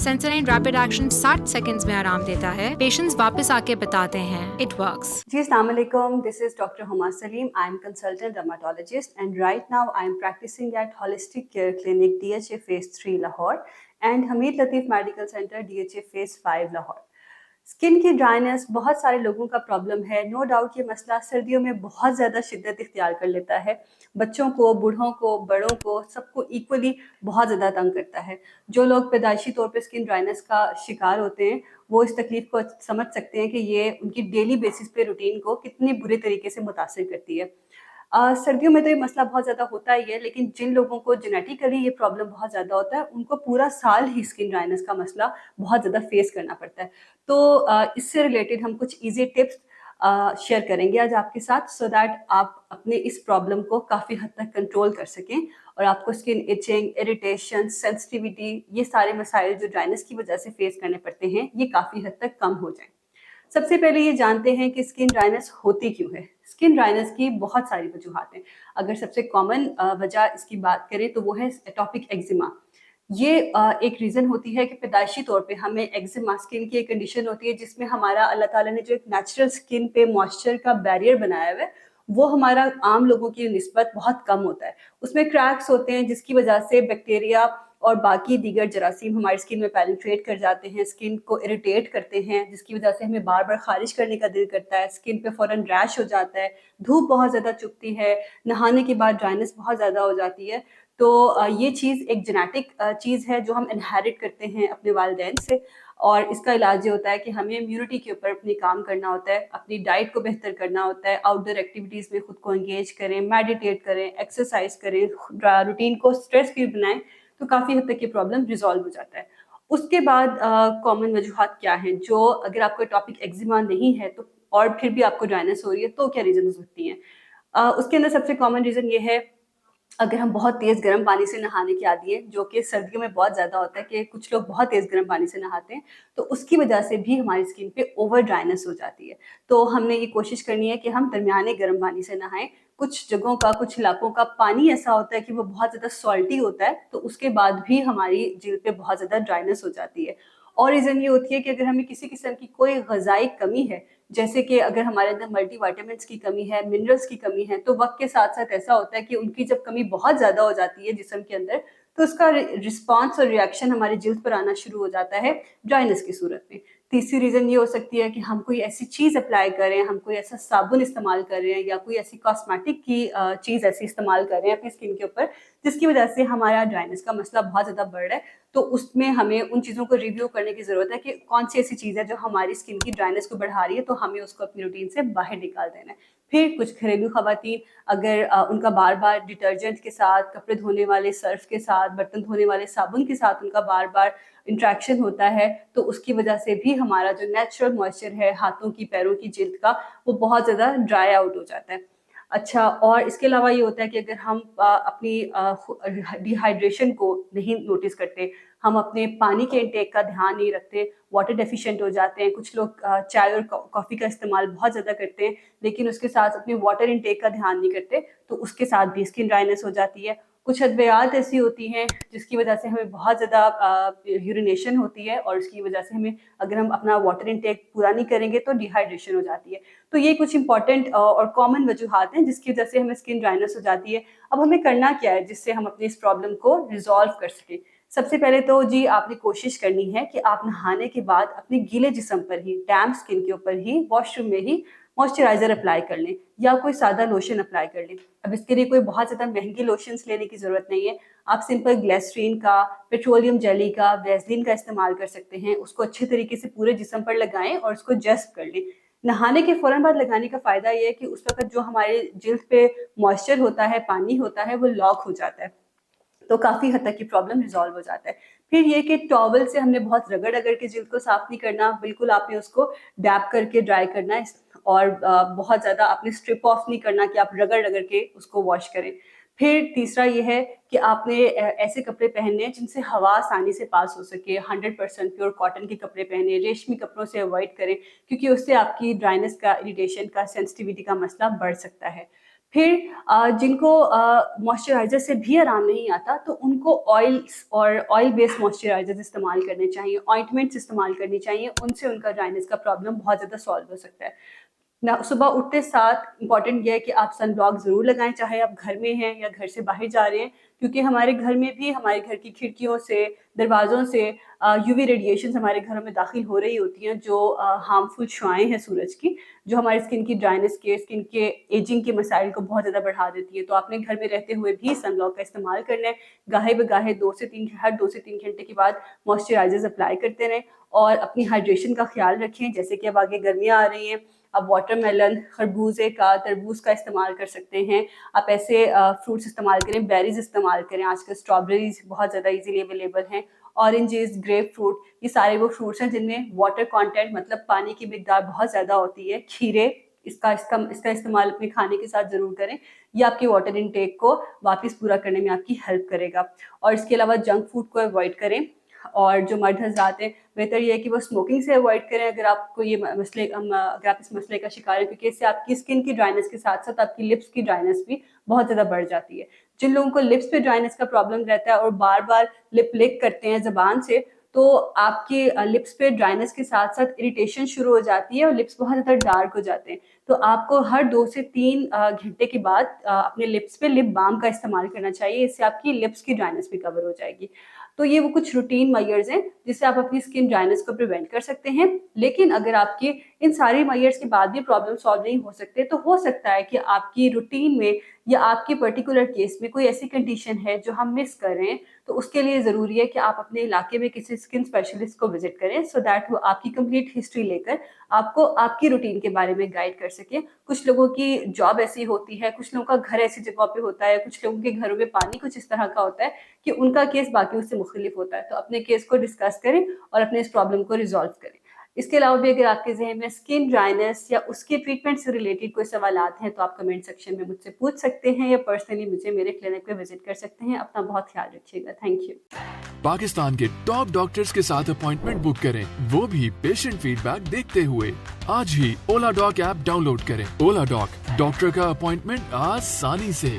Sensodyne rapid action 60 seconds में आराम देता है। पेशेंट्स वापस आके बताते हैं इट वर्क्स। जी अस्सलाम वालेकुम, this is Dr. Huma Salim. I am consultant dermatologist and right now I am practicing at Holistic Care Clinic DHA Phase 3 Lahore and Hamid Latif Medical Center DHA Phase 5 Lahore. Skin की dryness बहुत सारे लोगों का problem है। No doubt ये मसला सर्दियों में बहुत ज़्यादा शिद्दत इख्तियार कर लेता है। बच्चों को, बूढ़ों को, बड़ों को, सबको इक्वली बहुत ज़्यादा तंग करता है। जो लोग पैदाइशी तौर पे स्किन ड्राइनेस का शिकार होते हैं वो इस तकलीफ़ को समझ सकते हैं कि ये उनकी डेली बेसिस पे रूटीन को कितने बुरे तरीके से मुतासिर करती है। सर्दियों में तो ये मसला बहुत ज़्यादा होता ही है, लेकिन जिन लोगों को जेनेटिकली ये प्रॉब्लम बहुत ज़्यादा होता है उनको पूरा साल ही स्किन ड्राइनेस का मसला बहुत ज़्यादा फेस करना पड़ता है। तो इससे रिलेटेड हम कुछ ईजी टिप्स शेयर करेंगे आज आपके साथ, सो दैट आप अपने इस प्रॉब्लम को काफ़ी हद तक कंट्रोल कर सकें और आपको स्किन इचिंग, इरिटेशन, सेंसिटिविटी, ये सारे मसाइल जो ड्राइनेस की वजह से फेस करने पड़ते हैं ये काफ़ी हद तक कम हो जाएं। सबसे पहले ये जानते हैं कि स्किन ड्राइनेस होती क्यों है। स्किन ड्राइनेस की बहुत सारी वजूहात हैं। अगर सबसे कॉमन वजह इसकी बात करें तो वो है एटॉपिक एक्जिमा। ये एक रीज़न होती है कि पैदाइशी तौर पे हमें एक्जिमा, स्किन की एक कंडीशन होती है जिसमें हमारा अल्लाह ताला ने जो एक नेचुरल स्किन पे मॉइस्चर का बैरियर बनाया हुआ है वो हमारा आम लोगों की निस्बत बहुत कम होता है। उसमें क्रैक्स होते हैं जिसकी वजह से बैक्टीरिया और बाकी दीगर जरासीम हमारी स्किन में पेनिट्रेट कर जाते हैं, स्किन को इरिटेट करते हैं, जिसकी वजह से हमें बार बार खारिज करने का दिल करता है, स्किन पे फ़ौरन रैश हो जाता है, धूप बहुत ज़्यादा चुभती है, नहाने के बाद ड्राइनेस बहुत ज़्यादा हो जाती है। तो ये चीज़ एक जेनेटिक चीज़ है जो हम इनहेरिट करते हैं अपने वालिदैन से और इसका इलाज ये होता है कि हमें इम्यूनिटी के ऊपर अपनी काम करना होता है, अपनी डाइट को बेहतर करना होता है, आउटडोर एक्टिविटीज़ में खुद को एंगेज करें, मेडिटेट करें, एक्सरसाइज करें, रूटीन को स्ट्रेस फ्री बनाएं, तो काफ़ी हद तक ये प्रॉब्लम रिजॉल्व हो जाता है। उसके बाद कॉमन वजूहात क्या हैं, जो अगर आपको टॉपिक एक्जिमा नहीं है तो और फिर भी आपको ड्राइनेस हो रही है तो क्या रीज़न हो सकती हैं। उसके अंदर सबसे कॉमन रीज़न ये है, अगर हम बहुत तेज़ गर्म पानी से नहाने के आदी हैं, जो कि सर्दियों में बहुत ज़्यादा होता है कि कुछ लोग बहुत तेज़ गर्म पानी से नहाते हैं, तो उसकी वजह से भी हमारी स्किन पे ओवर ड्राइनेस हो जाती है। तो हमने ये कोशिश करनी है कि हम दरमियाने गर्म पानी से नहाएं। कुछ जगहों का, कुछ इलाकों का पानी ऐसा होता है कि वो बहुत ज़्यादा सॉल्टी होता है, तो उसके बाद भी हमारी जिल्द पे बहुत ज़्यादा ड्राइनेस हो जाती है। और रीज़न ये होती है कि अगर हमें किसी किस्म की कोई ग़िज़ाई कमी है, जैसे कि अगर हमारे अंदर मल्टीविटामिन्स की कमी है, मिनरल्स की कमी है, तो वक्त के साथ साथ ऐसा होता है कि उनकी जब कमी बहुत ज़्यादा हो जाती है जिस्म के अंदर, तो उसका रिस्पॉन्स और रिएक्शन हमारी जिल्द पर आना शुरू हो जाता है ड्राइनेस की सूरत में। तीसरी रीज़न ये हो सकती है कि हम कोई ऐसी चीज़ अप्लाई कर रहे हैं, हम कोई ऐसा साबुन इस्तेमाल कर रहे हैं या कोई ऐसी कॉस्मेटिक की चीज़ ऐसी इस्तेमाल कर रहे हैं अपनी स्किन के ऊपर, जिसकी वजह से हमारा ड्राइनेस का मसला बहुत ज़्यादा बढ़ रहा है। तो उसमें हमें उन चीज़ों को रिव्यू करने की ज़रूरत है कि कौन सी ऐसी चीज़ है जो हमारी स्किन की ड्राइनेस को बढ़ा रही है, तो हमें उसको अपनी रूटीन से बाहर निकाल देना है। फिर कुछ घरेलू खवातीन, अगर उनका बार बार डिटर्जेंट के साथ, कपड़े धोने वाले सर्फ के साथ, बर्तन धोने वाले साबुन के साथ उनका बार बार इंट्रैक्शन होता है, तो उसकी वजह से भी हमारा जो नेचुरल मॉइस्चर है हाथों की, पैरों की जिल्द का, वो बहुत ज़्यादा ड्राई आउट हो जाता है। अच्छा, और इसके अलावा ये होता है कि अगर हम अपनी डिहाइड्रेशन को नहीं नोटिस करते, हम अपने पानी के इंटेक का ध्यान नहीं रखते, वाटर डेफिशिएंट हो जाते हैं। कुछ लोग चाय और कॉफ़ी का इस्तेमाल बहुत ज़्यादा करते हैं, लेकिन उसके साथ अपने वाटर इंटेक का ध्यान नहीं करते, तो उसके साथ भी स्किन ड्राइनेस हो जाती है। कुछ अद्वियात ऐसी होती हैं जिसकी वजह से हमें बहुत ज़्यादा यूरिनेशन होती है और उसकी वजह से हमें, अगर हम अपना वाटर इंटेक पूरा नहीं करेंगे तो डिहाइड्रेशन हो जाती है। तो ये कुछ इंपॉर्टेंट और कॉमन वजूहात हैं जिसकी वजह से हमें स्किन ड्राइनेस हो जाती है। अब हमें करना क्या है जिससे हम अपनी इस प्रॉब्लम को रिजॉल्व कर सकें। सबसे पहले तो जी आपने कोशिश करनी है कि आप नहाने के बाद अपने गीले जिस्म पर ही, डैम्प स्किन के ऊपर ही, वॉशरूम में ही मॉइस्चराइजर अप्लाई कर लें या कोई सादा लोशन अप्लाई कर लें। अब इसके लिए कोई बहुत ज़्यादा महंगी लोशंस लेने की ज़रूरत नहीं है। आप सिंपल ग्लिसरीन का, पेट्रोलियम जेली का, वैसलीन का इस्तेमाल कर सकते हैं। उसको अच्छे तरीके से पूरे जिस्म पर लगाएं और उसको जज़्ब कर लें। नहाने के फ़ौरन बाद लगाने का फ़ायदा ये है कि उस वक़्त जो हमारे जिल्द पे मॉइस्चर होता है, पानी होता है, वो लॉक हो जाता है। तो काफ़ी हद तक ये प्रॉब्लम रिज़ॉल्व हो जाता है। फिर ये कि टॉवल से हमने बहुत रगड़-रगड़ के जिल्द को साफ़ नहीं करना, बिल्कुल आपने उसको डैप करके ड्राई करना है और बहुत ज़्यादा आपने स्ट्रिप ऑफ नहीं करना कि आप रगड़-रगड़ के उसको वॉश करें। फिर तीसरा ये है कि आपने ऐसे कपड़े पहनने हैं जिनसे हवा आसानी से पास हो सके, 100% प्योर कॉटन के कपड़े पहने, रेशमी कपड़ों से अवॉइड करें क्योंकि उससे आपकी ड्राइनेस का, इरिटेशन का, सेंसिटिविटी का मसला बढ़ सकता है। फिर जिनको मॉइस्चराइज़र से भी आराम नहीं आता तो उनको ऑयल्स और ऑयल बेस्ड मॉइस्चराइज़र्स इस्तेमाल करने चाहिए, ऑइंटमेंट्स इस्तेमाल करनी चाहिए, उनसे उनका ड्राइनेस का प्रॉब्लम बहुत ज़्यादा सॉल्व हो सकता है। ना सुबह उठते साथ इम्पॉर्टेंट ये है कि आप सन ब्लॉक ज़रूर लगाएं, चाहे आप घर में हैं या घर से बाहर जा रहे हैं, क्योंकि हमारे घर में भी हमारे घर की खिड़कियों से, दरवाज़ों से यूवी रेडिएशंस हमारे घरों में दाखिल हो रही होती हैं, जो हार्मफुल शुआएँ हैं सूरज की, जो हमारी स्किन की ड्राइनेस के, स्किन के एजिंग के मसाइल को बहुत ज़्यादा बढ़ा देती है। तो आपने घर में रहते हुए भी सन ब्लॉक का इस्तेमाल करना है। गाहे-बगाहे 2 से 3 हर 2 से 3 घंटे के बाद मॉइस्चराइज़र्स अप्लाई करते रहें और अपनी हाइड्रेशन का ख़्याल रखें। जैसे कि अब आगे गर्मियाँ आ रही हैं, आप वाटरमेलन, खरबूजे का, तरबूज का इस्तेमाल कर सकते हैं। आप ऐसे फ्रूट्स इस्तेमाल करें, बेरीज़ इस्तेमाल करें। आजकल स्ट्रॉबेरीज़ बहुत ज़्यादा ईज़िली अवेलेबल हैं, ऑरेंजेस, ग्रेप फ्रूट, ये सारे वो फ्रूट्स हैं जिनमें वाटर कंटेंट मतलब पानी की मिकदार बहुत ज़्यादा होती है। खीरे, इसका इस्तेमाल अपने खाने के साथ ज़रूर करें। ये आपके वाटर इनटेक को वापस पूरा करने में आपकी हेल्प करेगा। और इसके अलावा जंक फूड को अवॉइड करें। और जो मर्द हज़रात हैं, बेहतर ये है कि वो स्मोकिंग से अवॉइड करें अगर आपको ये मसले अगर आप इस मसले का शिकार हैं, क्योंकि इससे आपकी स्किन की ड्राइनेस के साथ-साथ आपकी लिप्स की ड्राइनेस भी बहुत ज़्यादा बढ़ जाती है। जिन लोगों को लिप्स पे ड्राइनेस का प्रॉब्लम रहता है और बार-बार लिप लिक करते हैं ज़ुबान से, तो आपके लिप्स पे ड्राइनेस के साथ-साथ इरिटेशन शुरू हो जाती है और लिप्स बहुत ज़्यादा डार्क हो जाते हैं। तो आपको हर 2 से 3 घंटे के बाद अपने लिप्स पे लिप बाम का इस्तेमाल करना चाहिए। इससे आपकी लिप्स की ड्राइनेस भी कवर हो जाएगी। तो ये वो कुछ रूटीन मेजर्स हैं जिससे आप अपनी स्किन ड्राइनेस को प्रिवेंट कर सकते हैं। लेकिन अगर आपके इन सारे मेजर्स के बाद भी प्रॉब्लम सॉल्व नहीं हो सकते, तो हो सकता है कि आपकी रूटीन में या आपके पर्टिकुलर केस में कोई ऐसी कंडीशन है जो हम मिस कर रहे हैं। तो उसके लिए ज़रूरी है कि आप अपने इलाके में किसी स्किन स्पेशलिस्ट को विजिट करें, सो दैट वो आपकी कंप्लीट हिस्ट्री लेकर आपको आपकी रूटीन के बारे में गाइड कर सकें। कुछ लोगों की जॉब ऐसी होती है, कुछ लोगों का घर ऐसी जगह पे होता है, कुछ लोगों के घरों में पानी कुछ इस तरह का होता है कि उनका केस बाकियों से मुख्तलिफ होता है। तो अपने केस को डिस्कस करें और अपने इस प्रॉब्लम को रिजॉल्व करें। इसके अलावा भी अगर आपके ज़हन में स्किन ड्राइनेस या उसके ट्रीटमेंट से रिलेटेड कोई सवालात हैं, तो आप कमेंट सेक्शन में मुझसे पूछ सकते हैं या पर्सनली मुझे मेरे क्लिनिक पे विजिट कर सकते हैं। अपना बहुत ख्याल रखिएगा। Thank you. पाकिस्तान के टॉप डॉक्टर्स के साथ अपॉइंटमेंट बुक करें, वो भी पेशेंट फीडबैक देखते हुए। आज ही ओला डॉक ऐप डाउनलोड करें। ओला डॉक, डॉक्टर का अपॉइंटमेंट आसानी से।